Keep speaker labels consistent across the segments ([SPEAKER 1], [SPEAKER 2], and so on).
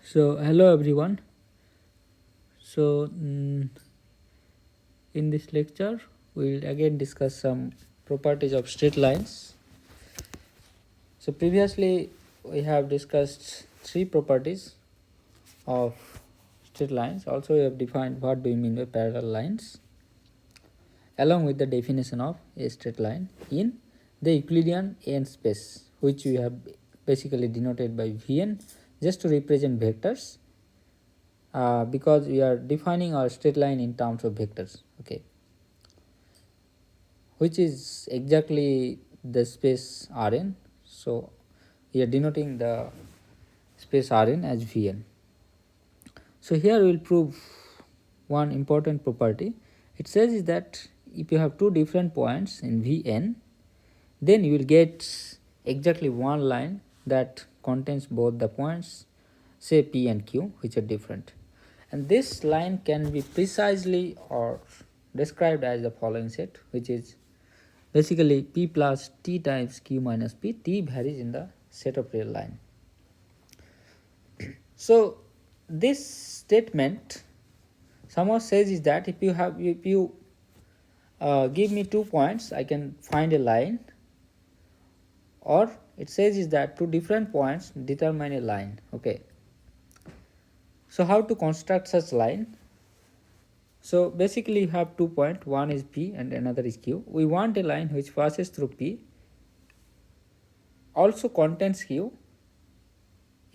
[SPEAKER 1] So, hello everyone. So, in this lecture, we'll again discuss some properties of straight lines. So, previously, we have discussed three properties of straight lines. Also, we have defined what do we mean by parallel lines, along with the definition of a straight line in the Euclidean n space, which we have basically denoted by Vn just to represent vectors because we are defining our straight line in terms of vectors, okay, which is exactly the space Rn. So we are denoting the space Rn as Vn. So here we will prove one important property. It says is that if you have two different points in Vn, then you will get exactly one line that contains both the points, say P and Q, which are different. And this line can be precisely or described as the following set, which is basically P plus T times Q minus P. T varies in the set of real line. So this statement somehow says is that if you give me 2 points, I can find a line, or it says is that two different points determine a line. Okay. So how to construct such line? So basically you have 2 points, one is P and another is Q. We want a line which passes through P, also contains Q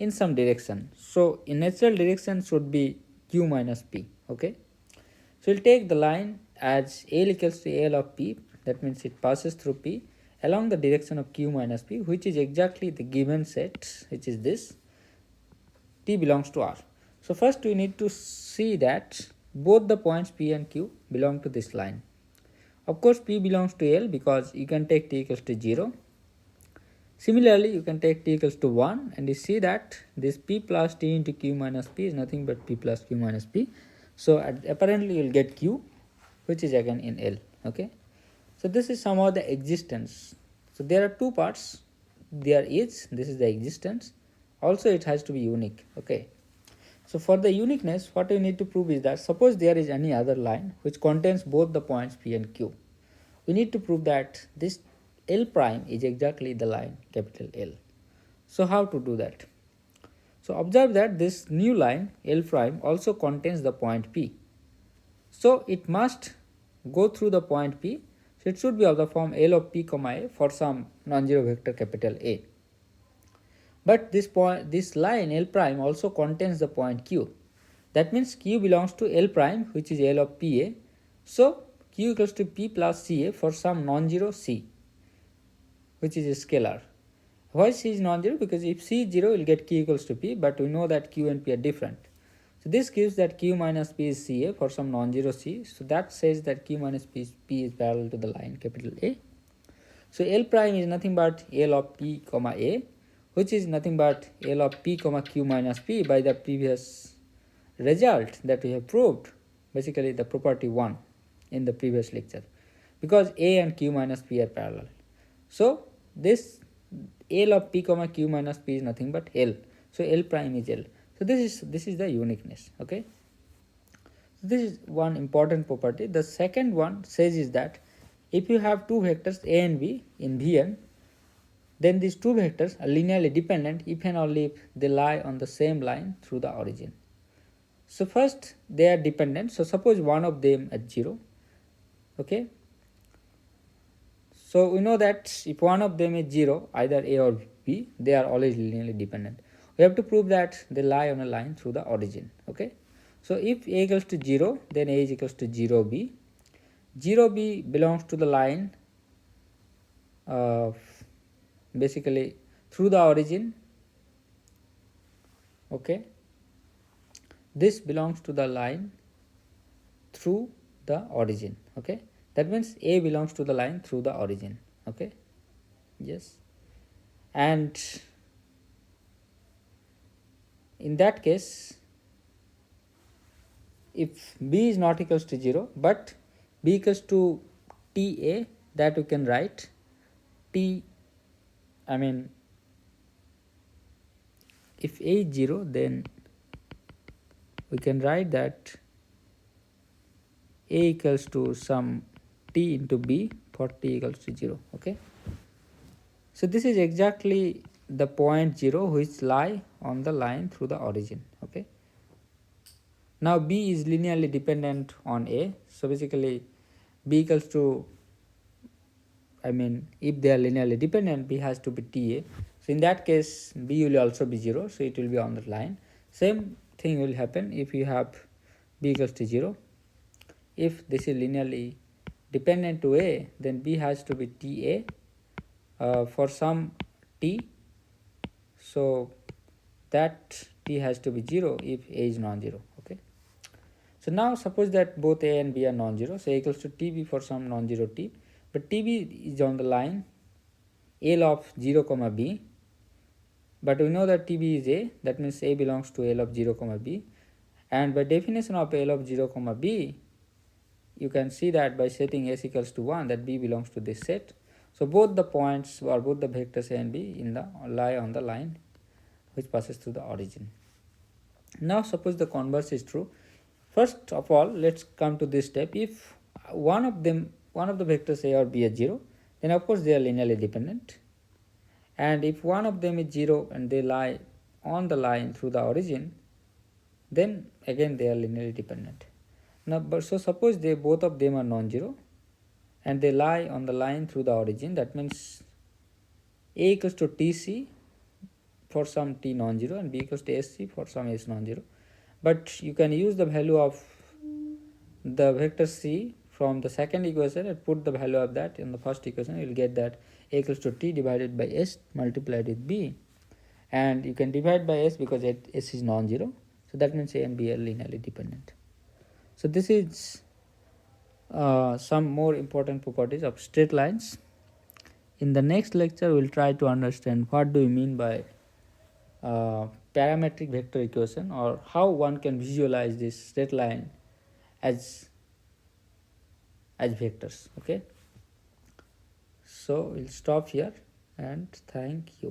[SPEAKER 1] in some direction. So in natural direction should be Q minus P. Okay. So we'll take the line as L equals to L of P, that means it passes through P along the direction of Q minus P, which is exactly the given set, which is this T belongs to R. So first we need to see that both the points P and Q belong to this line. Of course P belongs to L because you can take T equals to 0. Similarly, you can take T equals to 1 and you see that this P plus T into Q minus P is nothing but P plus Q minus P. So apparently you will get Q, which is again in L. Okay. So this is somehow the existence. So there are two parts. There is, this is the existence. Also it has to be unique. Okay. So for the uniqueness, what we need to prove is that suppose there is any other line which contains both the points P and Q. We need to prove that this L prime is exactly the line capital L. So how to do that? So observe that this new line L prime also contains the point P. So it must go through the point P. So it should be of the form L of P comma A for some non-zero vector capital A. But this line L prime also contains the point Q. That means Q belongs to L prime, which is L of PA. So Q equals to P plus CA for some non-zero C, which is a scalar. Why C is non-zero? Because if C is 0, we will get Q equals to P, but we know that Q and P are different. So this gives that Q minus P is CA for some non-zero C. So that says that Q minus P is parallel to the line capital A. So L prime is nothing but L of P comma A, which is nothing but L of P comma Q minus P by the previous result that we have proved, basically the property 1 in the previous lecture, because A and Q minus P are parallel. So this L of P comma Q minus P is nothing but L. So L prime is L. So this is the uniqueness. Okay. So this is one important property. The second one says is that if you have two vectors A and B in Vn, then these two vectors are linearly dependent if and only if they lie on the same line through the origin. So first they are dependent. So suppose one of them at 0. Okay. So we know that if one of them is 0, either A or B, they are always linearly dependent. We have to prove that they lie on a line through the origin. Okay. So if A equals to 0, then A is equals to 0B. 0B belongs to the line basically through the origin. Okay. This belongs to the line through the origin. Okay. That means A belongs to the line through the origin. Okay. Yes. And in that case, if B is not equals to 0, but B equals to TA, that we can write T, if A is 0, then we can write that a equals to some t into b for t equals to 0. Okay, so this is exactly the point 0 which lie on the line through the origin. Okay, now b is linearly dependent on a, so basically b equals to, I mean, if they are linearly dependent, b has to be ta. So in that case, b will also be 0, so it will be on the line. Same thing will happen if you have b equals to 0. If this is linearly dependent to a, then b has to be ta for some t. So that t has to be 0 if a is non-zero. Okay. So now suppose that both a and b are non-zero, so a equals to tb for some non-zero t, but tb is on the line L of 0 comma b, but we know that tb is a, that means a belongs to L of 0 comma b, and by definition of L of 0 comma b, you can see that by setting s equals to 1 that b belongs to this set. So both the points or both the vectors a and b in the lie on the line which passes through the origin. Now suppose the converse is true. First of all, let's come to this step. If one of the vectors a or b is 0, then of course they are linearly dependent, and if one of them is 0 and they lie on the line through the origin, then again they are linearly dependent. Now but so suppose they both of them are non-zero and they lie on the line through the origin, that means a equals to tc for some t non-zero and b equals to sc for some s non-zero, but you can use the value of the vector c from the second equation and put the value of that in the first equation. You will get that a equals to t divided by s multiplied with b, and you can divide by s because s is non-zero, so that means a and b are linearly dependent. So this is some more important properties of straight lines. In the next lecture, we will try to understand what do we mean by parametric vector equation, or how one can visualize this straight line as vectors. Okay, so we'll stop here and thank you.